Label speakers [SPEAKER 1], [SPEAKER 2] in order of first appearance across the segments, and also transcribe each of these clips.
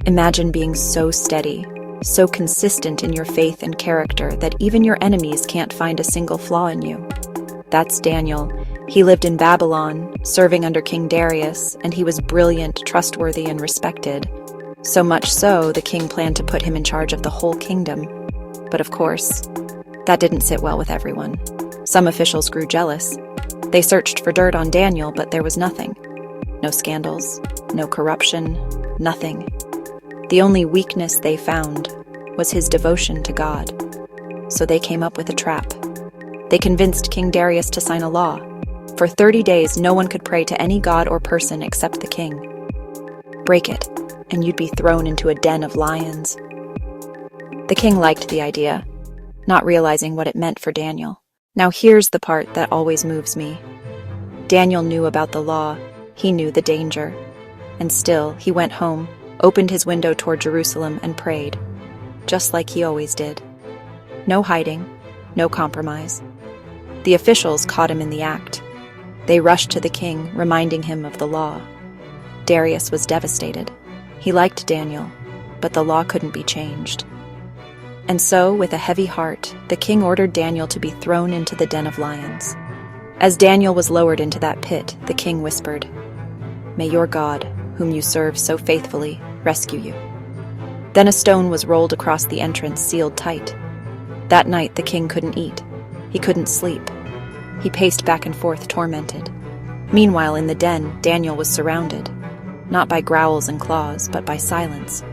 [SPEAKER 1] Imagine being so steady, so consistent in your faith and character that even your enemies can't find a single flaw in you. That's Daniel. He lived in Babylon, serving under King Darius, and he was brilliant, trustworthy, and respected. So much so, the king planned to put him in charge of the whole kingdom. But of course, that didn't sit well with everyone. Some officials grew jealous. They searched for dirt on Daniel, but there was nothing. No scandals, no corruption, nothing. The only weakness they found was his devotion to God. So they came up with a trap. They convinced King Darius to sign a law. For 30 days, no one could pray to any god or person except the king. Break it, and you'd be thrown into a den of lions. The king liked the idea, not realizing what it meant for Daniel. Now here's the part that always moves me. Daniel knew about the law. He knew the danger. And still, he went home, opened his window toward Jerusalem, and prayed, just like he always did. No hiding, no compromise. The officials caught him in the act. They rushed to the king, reminding him of the law. Darius was devastated. He liked Daniel, but the law couldn't be changed. And so, with a heavy heart, the king ordered Daniel to be thrown into the den of lions. As Daniel was lowered into that pit, the king whispered, "May your God, whom you serve so faithfully, rescue you." Then a stone was rolled across the entrance, sealed tight. That night, the king couldn't eat. He couldn't sleep. He paced back and forth, tormented. Meanwhile, in the den, Daniel was surrounded, not by growls and claws, but by silence,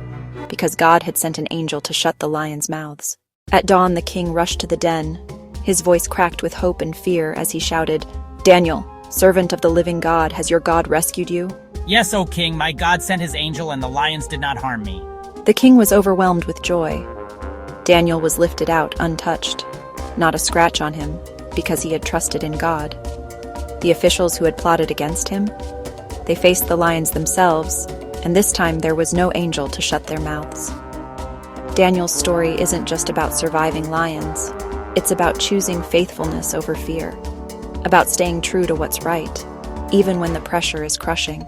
[SPEAKER 1] because God had sent an angel to shut the lions' mouths. At dawn, the king rushed to the den. His voice cracked with hope and fear as he shouted, "Daniel, servant of the living God, has your God rescued you?"
[SPEAKER 2] "Yes, O king, my God sent his angel and the lions did not harm me."
[SPEAKER 1] The king was overwhelmed with joy. Daniel was lifted out untouched, not a scratch on him, because he had trusted in God. The officials who had plotted against him, they faced the lions themselves, and this time there was no angel to shut their mouths. Daniel's story isn't just about surviving lions. It's about choosing faithfulness over fear, about staying true to what's right, even when the pressure is crushing.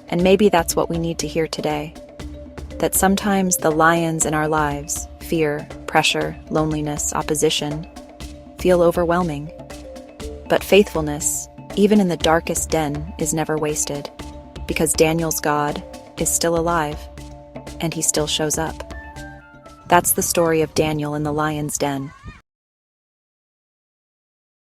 [SPEAKER 1] And maybe that's what we need to hear today. That sometimes the lions in our lives, fear, pressure, loneliness, opposition, feel overwhelming. But faithfulness, even in the darkest den, is never wasted, because Daniel's God is still alive, and he still shows up. That's the story of Daniel in the lion's den.